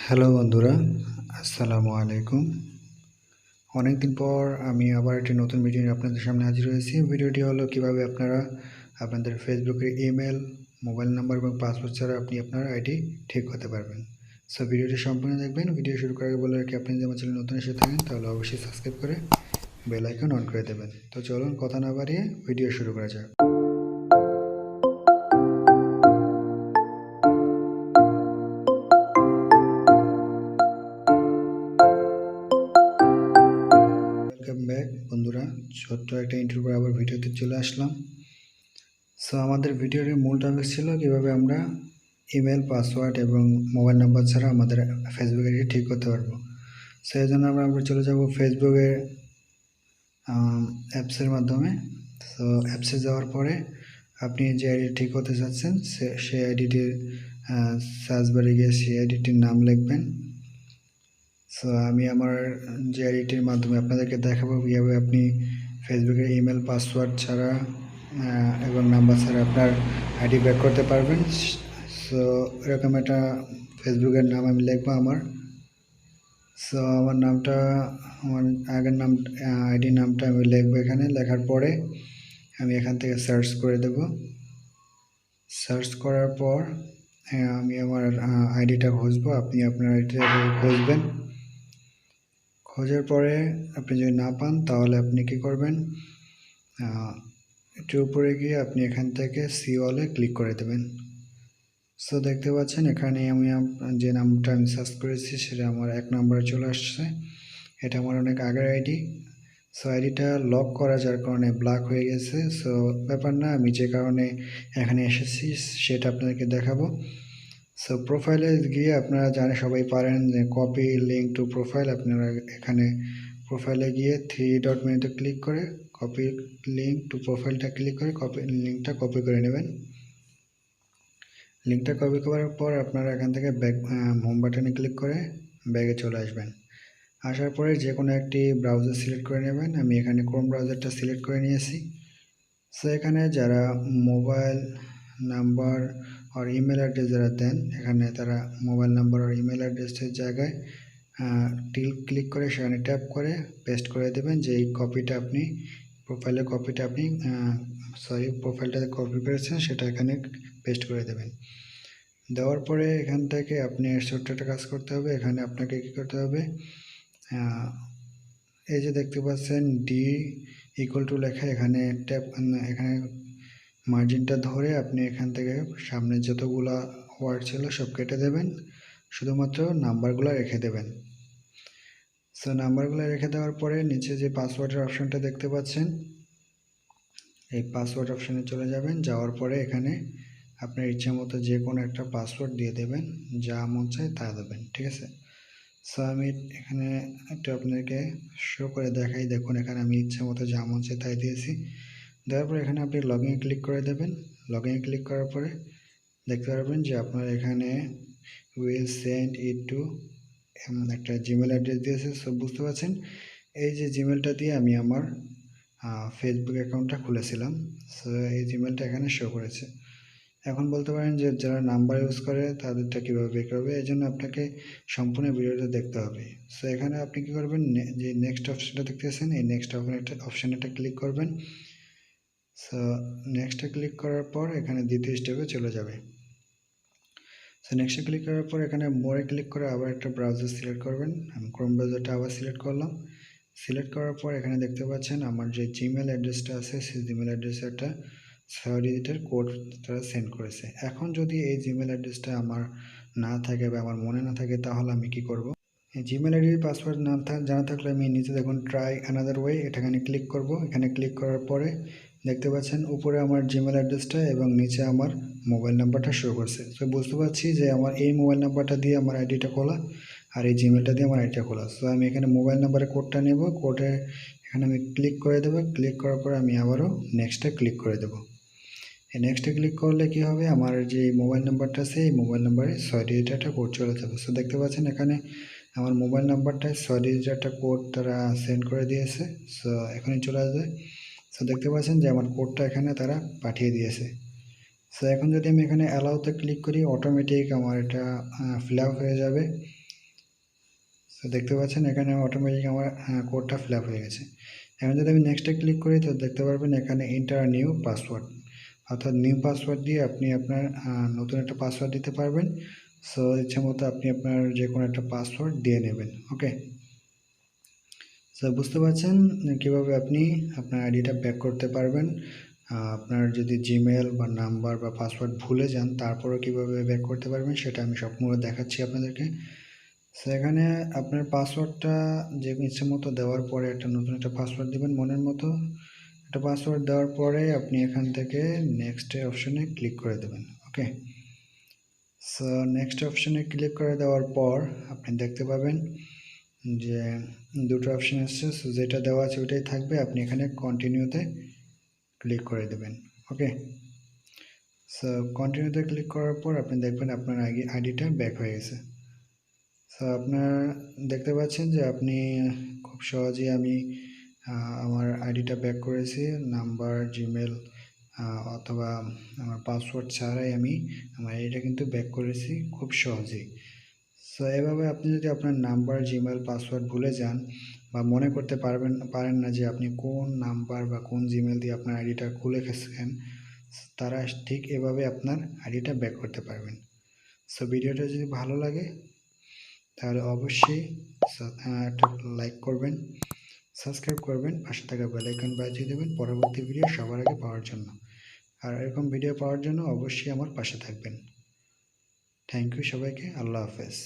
Hello বন্ধুরা, আসসালামু আলাইকুম। অনেকদিন পর আমি আবার একটি নতুন ভিডিও নিয়ে আপনাদের সামনে হাজির হয়েছি। ভিডিওটি হলো কিভাবে আপনারা আপনাদের ফেসবুকের ইমেল, মোবাইল নাম্বার এবং পাসওয়ার্ড ছাড়া আপনি আপনার আইডি ঠিক করতে পারবেন। সো ভিডিওটি সম্পূর্ণ দেখবেন। ভিডিও শুরু করার আগে বলে রাখি, আপনি যদি আমার চ্যানেল নতুন এসে থাকেন তাহলে অবশ্যই সাবস্ক্রাইব করে বেল আইকন অন করে দেবেন। তো চলুন কথা না বাড়িয়ে ভিডিও শুরু করা যাক। ওয়েলকাম ব্যাক বন্ধুরা, ছোট্ট একটা ইন্টারভিউ করে আবার ভিডিওতে চলে আসলাম। সো আমাদের ভিডিওর মূল টপিক ছিল কিভাবে আমরা ইমেল, পাসওয়ার্ড এবং মোবাইল নাম্বার ছাড়া আমাদের ফেসবুক আইডি ঠিক করতে পারবো। সো এই জন্য আমরা চলে যাব ফেসবুকের অ্যাপসের মাধ্যমে। সো অ্যাপসে যাওয়ার পরে আপনি যে আইডি ঠিক করতে চাচ্ছেন সেই আইডিটির সার্চ বারে গিয়ে সেই আইডিটির নাম লিখবেন। সো আমি আমার যে আইডিটির মাধ্যমে আপনাদেরকে দেখাবো কীভাবে আপনি ফেসবুকের ইমেল, পাসওয়ার্ড ছাড়া এবং নাম্বার ছাড়া আপনার আইডি ব্যাক করতে পারবেন। সো এরকম একটা ফেসবুকের নাম আমি লিখবো আমার। সো আমার নামটা, আমার আগের নাম, আইডি নামটা আমি লিখবো এখানে। লেখার পরে আমি এখান থেকে সার্চ করে দেব। সার্চ করার পর আমি আমার আইডিটা খুঁজবো। আপনি আপনার আইডিটা খুঁজবেন। খোঁজার পরে আপনি যদি না পান তাহলে আপনি কী করবেন, একটু উপরে গিয়ে আপনি এখান থেকে সি অলে ক্লিক করে দেবেন। সো দেখতে পাচ্ছেন এখানে আমি যে নামটা আমি সার্চ করেছি সেটা আমার 1 নম্বরে চলে আসছে। এটা আমার অনেক আগের আইডি। সো আইডিটা লক করা যার কারণে ব্লক হয়ে গেছে। সো ব্যাপার না, আমি যে কারণে এখানে এসেছি সেটা আপনাদেরকে দেখাবো। সো প্রোফাইলে গিয়ে আপনারা সবাই পারেন যে কপি লিঙ্ক টু প্রোফাইল। আপনারা এখানে প্রোফাইলে গিয়ে 3 ডট মেনুতে ক্লিক করে কপি লিঙ্ক টু প্রোফাইলটা ক্লিক করে লিঙ্কটা কপি করে নেবেন। লিঙ্কটা কপি করার পর আপনারা এখান থেকে ব্যাক হোম বাটনে ক্লিক করে ব্যাগে চলে আসবেন। আসার পরে যে কোনো একটি ব্রাউজার সিলেক্ট করে নেবেন। আমি এখানে ক্রোম ব্রাউজারটা সিলেক্ট করে নিয়েছি। সো এখানে যারা মোবাইল নাম্বার আর ইমেল অ্যাড্রেস যারা দেন, এখানে তারা মোবাইল নাম্বার আর ইমেল অ্যাড্রেসের জায়গায় ক্লিক করে সেখানে ট্যাপ করে পেস্ট করে দেবেন যে এই কপিটা আপনি প্রোফাইলটাতে কপি করেছেন সেটা এখানে পেস্ট করে দেবেন। দেওয়ার পরে এখান থেকে আপনি ছোট্ট একটা কাজ করতে হবে। এখানে আপনাকে কী করতে হবে, এই যে দেখতে পাচ্ছেন ডি ইকুয়াল টু লেখা, এখানে এখানে মার্জিনটা ধরে আপনি এখান থেকে সামনে যতগুলা ওয়ার্ড ছিল সব কেটে দেবেন, শুধুমাত্র নাম্বারগুলো রেখে দেবেন। সো নাম্বারগুলো রেখে দেওয়ার পরে নিচে যে পাসওয়ার্ডের অপশানটা দেখতে পাচ্ছেন, এই পাসওয়ার্ড অপশানে চলে যাবেন। যাওয়ার পরে এখানে আপনার ইচ্ছা মতো যে কোনো একটা পাসওয়ার্ড দিয়ে দেবেন, যা মন চায় তা দেবেন, ঠিক আছে। সো আমি এখানে একটু আপনাদেরকে শো করে দেখাই। দেখুন এখানে আমি ইচ্ছা মতো যা মন চায় তাই দিয়েছি। দেওয়ার পরে এখানে আপনি লগ ইনে ক্লিক করে দেবেন। লগ ইনে ক্লিক করার পরে দেখতে পারবেন যে আপনার এখানে উইল সেন্ড ইট টু একটা জিমেল অ্যাড্রেস দিয়েছে। সব বুঝতে পারছেন, এই যে জিমেলটা দিয়ে আমি আমার ফেসবুক অ্যাকাউন্টটা খুলেছিলাম। সো এই জিমেলটা এখানে শো করেছে। এখন বলতে পারেন যে যারা নাম্বার ইউজ করে তাদেরটা কীভাবে বের করবে, এই জন্য আপনাকে সম্পূর্ণ ভিডিওটা দেখতে হবে। সো এখানে আপনি কী করবেন, যে নেক্সট অপশানটা দেখতেছেন এই নেক্সট অপশানে একটা ক্লিক করবেন। সো নেক্সটে ক্লিক করার পর এখানে দ্বিতীয় স্টেপে চলে যাবে। সো নেক্সটে ক্লিক করার পর এখানে মোরে ক্লিক করে আবার একটা ব্রাউজার সিলেক্ট করবেন। আমি ক্রোম ব্রাউজারটা আবার সিলেক্ট করলাম। সিলেক্ট করার পর এখানে দেখতে পাচ্ছেন আমার যে জিমেল অ্যাড্রেসটা আছে সেই জিমেল অ্যাড্রেসে একটা 6 ডিজিটের কোড তারা সেন্ড করেছে। এখন যদি এই জিমেল অ্যাড্রেসটা আমার না থাকে বা আমার মনে না থাকে তাহলে আমি কি করব, এই জিমেল আইডির পাসওয়ার্ড না জানা থাকলে আমি নিচে দেখুন ট্রাই অ্যানাদার ওয়ে, এখানে ক্লিক করব। এখানে ক্লিক করার পরে দেখতে পাচ্ছেন উপরে আমার জিমেল অ্যাড্রেসটা এবং নিচে আমার মোবাইল নাম্বারটা শো করছে। তো বুঝতে পারছি যে আমার এই মোবাইল নাম্বারটা দিয়ে আমার আইডিটা খোলা আর এই জিমেলটা দিয়ে আমার আইডিটা খোলা। সো আমি এখানে মোবাইল নাম্বারের কোডটা নেব, কোডে এখানে আমি ক্লিক করে দেবো। ক্লিক করার পরে আমি আবারও নেক্সটে ক্লিক করে দেবো। এই নেক্সটে ক্লিক করলে কি হবে, আমার যে মোবাইল নাম্বারটা আছে এই মোবাইল নাম্বারে 6 ডিজিটের একটা কোড চলে যাবে। সো দেখতে পাচ্ছেন এখানে আমার মোবাইল নাম্বারটায় 6 ডিজিটের একটা কোড তারা সেন্ড করে দিয়েছে। সো এখনই চলে আসবে। সো দেখতে পাচ্ছেন যে আমার কোডটা এখানে তারা পাঠিয়ে দিয়েছে। সো এখন যদি আমি এখানে অ্যালাউতে ক্লিক করি অটোমেটিক আমার এটা ফিল আপ হয়ে যাবে। তো দেখতে পাচ্ছেন এখানে অটোমেটিক আমার কোডটা ফিল আপ হয়ে গেছে। এখন যদি আমি নেক্সটে ক্লিক করি তো দেখতে পারবেন এখানে এন্টার নিউ পাসওয়ার্ড, অর্থাৎ নিউ পাসওয়ার্ড দিয়ে আপনি আপনার নতুন একটা পাসওয়ার্ড দিতে পারবেন। সো ইচ্ছে মতো আপনি আপনার যে কোনো একটা পাসওয়ার্ড দিয়ে নেবেন। ওকে, সো বুঝতে পারছেন কীভাবে আপনি আপনার আইডিটা ব্যাক করতে পারবেন। আপনার যদি জিমেল বা নাম্বার বা পাসওয়ার্ড ভুলে যান তারপরেও কীভাবে ব্যাক করতে পারবেন সেটা আমি সম্পূর্ণ দেখাচ্ছি আপনাদেরকে। সেখানে আপনার পাসওয়ার্ডটা যে ইচ্ছে মতো দেওয়ার পরে একটা নতুন একটা পাসওয়ার্ড দিবেন মনের মতো। একটা পাসওয়ার্ড দেওয়ার পরে আপনি এখান থেকে নেক্সট অপশনে ক্লিক করে দেবেন। ওকে, সো নেক্সট অপশনে ক্লিক করে দেওয়ার পর আপনি দেখতে পাবেন যে দুটো অপশন আসছে, সো যেটা দেওয়া আছে ওইটাই থাকবে। আপনি এখানে কন্টিনিউতে ক্লিক করে দেবেন। ওকে, সো কন্টিনিউতে ক্লিক করার পর আপনি দেখবেন আপনার আইডিটা ব্যাক হয়ে গেছে। সো আপনারা দেখতে পাচ্ছেন যে আপনি খুব সহজেই আমি আমার আইডিটা ব্যাক করেছি। নাম্বার, জিমেল অথবা আমার পাসওয়ার্ড ছাড়াই আমি আমার আইডিটা কিন্তু ব্যাক করেছি খুব সহজেই। সো এভাবে আপনি যদি আপনার নাম্বার, জিমেল, পাসওয়ার্ড ভুলে যান বা মনে করতে পারেন না যে আপনি কোন নাম্বার বা কোন জিমেল দিয়ে আপনার আইডিটা খুলে গেছেন, তারা ঠিক এভাবে আপনার আইডিটা ব্যাক করতে পারবেন। সো ভিডিওটা যদি ভালো লাগে তাহলে অবশ্যই একটা লাইক করবেন, সাবস্ক্রাইব করবেন, পাশে থাকা বেল আইকন বাজিয়ে দেবেন পরবর্তী ভিডিও সবার আগে পাওয়ার জন্য। আর এরকম ভিডিও পাওয়ার জন্য অবশ্যই আমার পাশে থাকবেন। থ্যাংক ইউ সবাইকে, আল্লাহ হাফেজ।